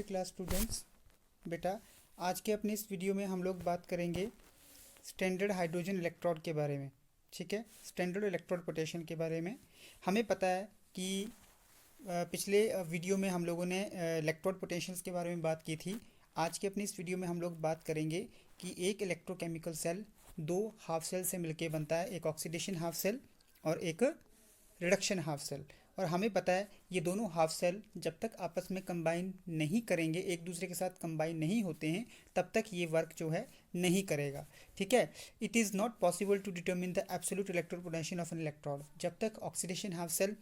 Class students, बेटा आज के अपने इस वीडियो में हम लोग बात करेंगे स्टैंडर्ड हाइड्रोजन इलेक्ट्रोड के बारे में। ठीक है, स्टैंडर्ड इलेक्ट्रोड पोटेंशियल के बारे में हमें पता है कि पिछले वीडियो में हम लोगों ने इलेक्ट्रोड पोटेंशियल्स के बारे में बात की थी। आज के अपनी इस वीडियो में हम लोग बात करेंगे कि एक इलेक्ट्रोकेमिकल सेल दो हाफ सेल से मिलकर बनता है, एक ऑक्सीडेशन हाफ सेल और एक रिडक्शन हाफ सेल। और हमें पता है ये दोनों हाफ सेल जब तक आपस में कंबाइन नहीं करेंगे, एक दूसरे के साथ कंबाइन नहीं होते हैं, तब तक ये वर्क जो है नहीं करेगा। ठीक है, it is not possible to determine the absolute electrode potential of an electrode. जब तक ऑक्सीडेशन हाफ सेल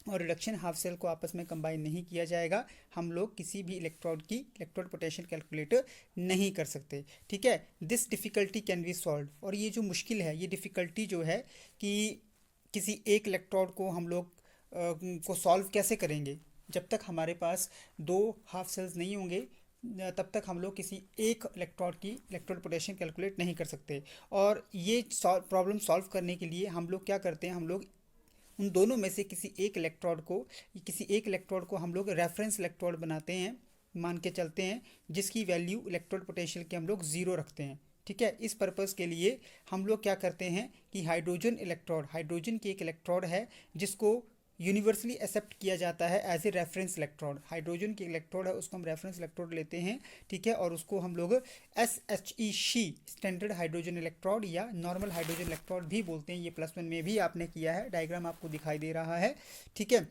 और रिडक्शन हाफ सेल को आपस में कंबाइन नहीं किया जाएगा, हम लोग किसी भी इलेक्ट्रोड की इलेक्ट्रोड पोटेंशियल कैलकुलेट नहीं कर सकते। ठीक है, this difficulty can be solve. और ये जो मुश्किल है, ये डिफ़िकल्टी जो है कि किसी एक इलेक्ट्रोड को हम लोग को सॉल्व कैसे करेंगे। जब तक हमारे पास दो हाफ सेल्स नहीं होंगे तब तक हम लोग किसी एक इलेक्ट्रोड की इलेक्ट्रोड पोटेंशियल कैलकुलेट नहीं कर सकते। और ये प्रॉब्लम सॉल्व करने के लिए हम लोग क्या करते हैं, हम लोग उन दोनों में से किसी एक इलेक्ट्रोड को हम लोग रेफरेंस इलेक्ट्रोड बनाते हैं, मान के चलते हैं, जिसकी वैल्यू इलेक्ट्रोड पोटेंशियल के हम लोग ज़ीरो रखते हैं। ठीक है, इस पर्पज़ के लिए हम लोग क्या करते हैं कि हाइड्रोजन की एक इलेक्ट्रोड है जिसको यूनिवर्सली एक्सेप्ट किया जाता है as a reference electrode. Hydrogen की इलेक्ट्रोड है, उसको हम रेफरेंस इलेक्ट्रोड लेते हैं। ठीक है, और उसको हम लोग SHEC स्टैंडर्ड हाइड्रोजन इलेक्ट्रोड या नॉर्मल हाइड्रोजन इलेक्ट्रोड भी बोलते हैं। ये +1 में भी आपने किया है, डायग्राम आपको दिखाई दे रहा है। ठीक है,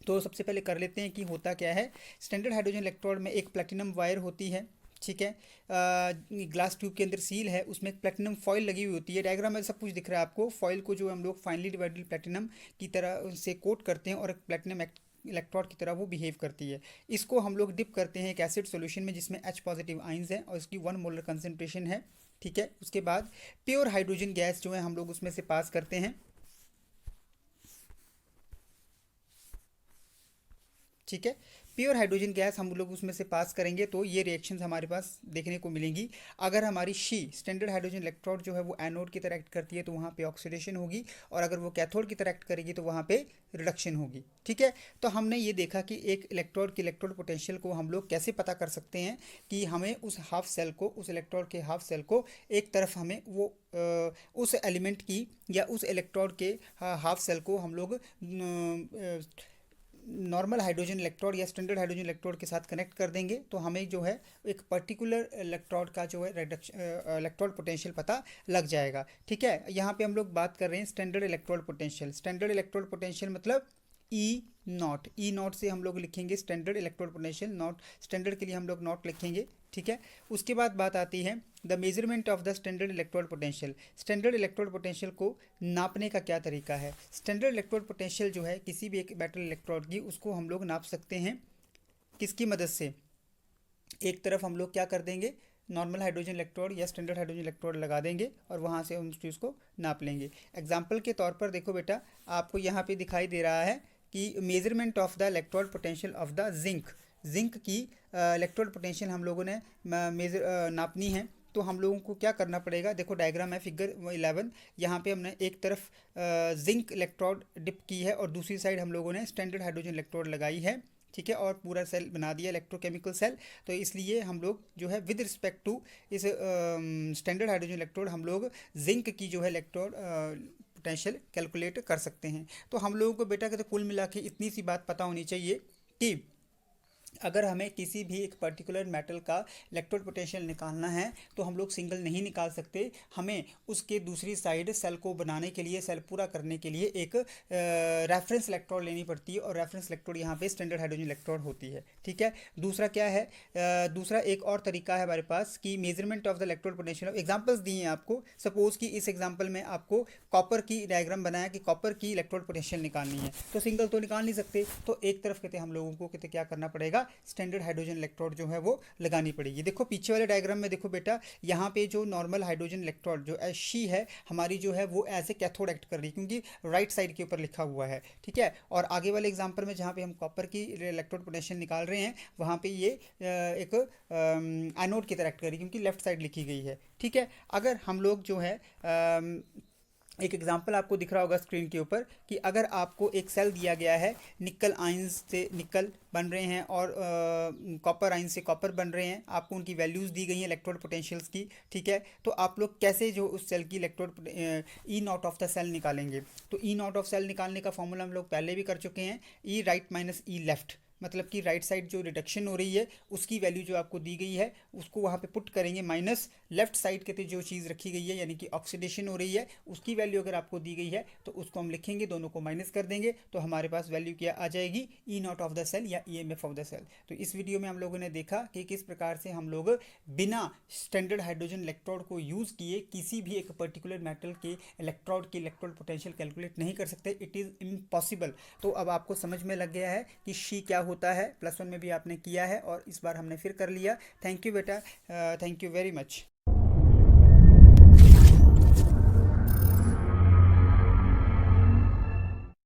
तो सबसे पहले कर लेते हैं कि होता क्या है। स्टैंडर्ड हाइड्रोजन इलेक्ट्रोड में एक प्लेटिनम वायर होती है। ठीक है, ग्लास ट्यूब के अंदर सील है, उसमें प्लेटिनम फॉइल लगी हुई होती है। डायग्राम में सब कुछ दिख रहा है आपको। फॉइल को जो हम लोग फाइनली डिवाइडेड प्लेटिनम की तरह से कोट करते हैं और प्लेटिनम इलेक्ट्रोड की तरह वो बिहेव करती है। इसको हम लोग डिप करते हैं एक एसिड सॉल्यूशन में जिसमें H पॉजिटिव आइंस हैं और इसकी 1 मोलर कंसनट्रेशन है। ठीक है, उसके बाद प्योर हाइड्रोजन गैस जो है हम लोग उसमें से पास करते हैं। ठीक है, प्योर हाइड्रोजन गैस हम लोग उसमें से पास करेंगे तो ये रिएक्शंस हमारे पास देखने को मिलेंगी। अगर हमारी स्टैंडर्ड हाइड्रोजन इलेक्ट्रोड जो है वो एनोड की तरह एक्ट करती है तो वहाँ पे ऑक्सीडेशन होगी, और अगर वो कैथोड की तरह एक्ट करेगी तो वहाँ पे रिडक्शन होगी। ठीक है, तो हमने ये देखा कि एक इलेक्ट्रोड की इलेक्ट्रोड पोटेंशियल को हम लोग कैसे पता कर सकते हैं कि हमें उस हाफ सेल को, उस इलेक्ट्रोड के हाफ सेल को एक तरफ हमें वो उस एलिमेंट की या उस इलेक्ट्रोड के हाफ सेल को हम लोग नॉर्मल हाइड्रोजन इलेक्ट्रोड या स्टैंडर्ड हाइड्रोजन इलेक्ट्रोड के साथ कनेक्ट कर देंगे तो हमें जो है एक पर्टिकुलर इलेक्ट्रोड का जो है इलेक्ट्रोड पोटेंशियल पता लग जाएगा। ठीक है, यहाँ पे हम लोग बात कर रहे हैं standard electrode potential. Standard electrode potential मतलब ई नॉट से हम लोग लिखेंगे standard electrode potential. Not standard के लिए हम लोग नॉट लिखेंगे। ठीक है, उसके बाद बात आती है the measurement of the standard electrode potential. Standard electrode potential को नापने का क्या तरीका है। स्टैंडर्ड इलेक्ट्रोड पोटेंशियल जो है किसी भी एक मेटल इलेक्ट्रोड की, उसको हम लोग नाप सकते हैं किसकी मदद से। एक तरफ हम लोग क्या कर देंगे, नॉर्मल हाइड्रोजन इलेक्ट्रोड या स्टैंडर्ड हाइड्रोजन इलेक्ट्रोड लगा देंगे और वहाँ से हम उस चीज़ को नाप लेंगे। एग्जाम्पल के तौर पर देखो बेटा, आपको यहाँ पे दिखाई दे रहा है कि measurement of the electrode potential of the zinc की इलेक्ट्रोड पोटेंशियल हम लोगों ने नापनी है। तो हम लोगों को क्या करना पड़ेगा, देखो डायग्राम है फिगर 11। यहाँ पे हमने एक तरफ जिंक इलेक्ट्रोड डिप की है और दूसरी साइड हम लोगों ने स्टैंडर्ड हाइड्रोजन इलेक्ट्रोड लगाई है। ठीक है, और पूरा सेल बना दिया इलेक्ट्रोकेमिकल सेल। तो इसलिए हम लोग जो है विद रिस्पेक्ट टू इस स्टैंडर्ड हाइड्रोजन इलेक्ट्रोड हम लोग जिंक की जो है इलेक्ट्रोड पोटेंशियल कैलकुलेट कर सकते हैं। तो हम लोगों को बेटा कहते कुल मिला के इतनी सी बात पता होनी चाहिए कि अगर हमें किसी भी एक पर्टिकुलर मेटल का इलेक्ट्रोड पोटेंशियल निकालना है तो हम लोग सिंगल नहीं निकाल सकते। हमें उसके दूसरी साइड सेल को बनाने के लिए, सेल पूरा करने के लिए एक रेफरेंस इलेक्ट्रोड लेनी पड़ती है, और रेफरेंस इलेक्ट्रोड यहाँ पे स्टैंडर्ड हाइड्रोजन इलेक्ट्रोड होती है। ठीक है, दूसरा क्या है, दूसरा एक और तरीका है हमारे पास कि measurement of the electrode potential. Examples दिए हैं आपको। सपोज कि इस एग्जाम्पल में आपको कॉपर की डायग्राम बनाया कि कॉपर की इलेक्ट्रोड पोटेंशियल निकालनी है, तो सिंगल तो निकाल नहीं सकते, तो एक तरफ कहते हम लोगों को कहते क्या करना पड़ेगा, स्टैंडर्ड हाइड्रोजन इलेक्ट्रोड जो है वो लगानी पड़ेगी। देखो पीछे वाले डायग्राम में देखो बेटा, यहाँ पे जो नॉर्मल हाइड्रोजन इलेक्ट्रोड जो She है हमारी जो है वो एज ए कैथोड एक्ट कर रही है, क्योंकि राइट साइड के ऊपर लिखा हुआ है। ठीक है, और आगे वाले एग्जाम्पल में जहाँ पे हम कॉपर की इलेक्ट्रोड पोटेंशियल निकाल रहे हैं वहाँ पे ये एक एनोड की तरह एक्ट कर रही है, क्योंकि लेफ्ट साइड लिखी गई है। ठीक है, अगर हम लोग जो है एक एग्जांपल आपको दिख रहा होगा स्क्रीन के ऊपर कि अगर आपको एक सेल दिया गया है, निकल आयंस से निकल बन रहे हैं और कॉपर आयंस से कॉपर बन रहे हैं, आपको उनकी वैल्यूज़ दी गई हैं इलेक्ट्रोड पोटेंशियल्स की, ठीक है। तो आप लोग कैसे जो उस सेल की electrode E naught of the cell निकालेंगे? तो ई नॉट ऑफ सेल निकालने का फॉर्मूला हम लोग पहले भी कर चुके हैं, ई राइट माइनस ई लेफ्ट, मतलब कि राइट साइड जो रिडक्शन हो रही है उसकी वैल्यू जो आपको दी गई है उसको वहाँ पे पुट करेंगे, माइनस लेफ्ट साइड के जो चीज़ रखी गई है यानी कि ऑक्सीडेशन हो रही है उसकी वैल्यू अगर आपको दी गई है तो उसको हम लिखेंगे, दोनों को माइनस कर देंगे तो हमारे पास वैल्यू क्या आ जाएगी? E naught of the cell या E M F of the cell. तो इस वीडियो में हम लोगों ने देखा कि किस प्रकार से हम लोग बिना स्टैंडर्ड हाइड्रोजन इलेक्ट्रोड को यूज़ किए किसी भी एक पर्टिकुलर मेटल के इलेक्ट्रोड की इलेक्ट्रोड पोटेंशियल कैलकुलेट नहीं कर सकते, इट इज़ इम्पॉसिबल। तो अब आपको समझ में लग गया है कि शी क्या होता है, +1 में भी आपने किया है और इस बार हमने फिर कर लिया। थैंक यू बेटा, थैंक यू वेरी मच।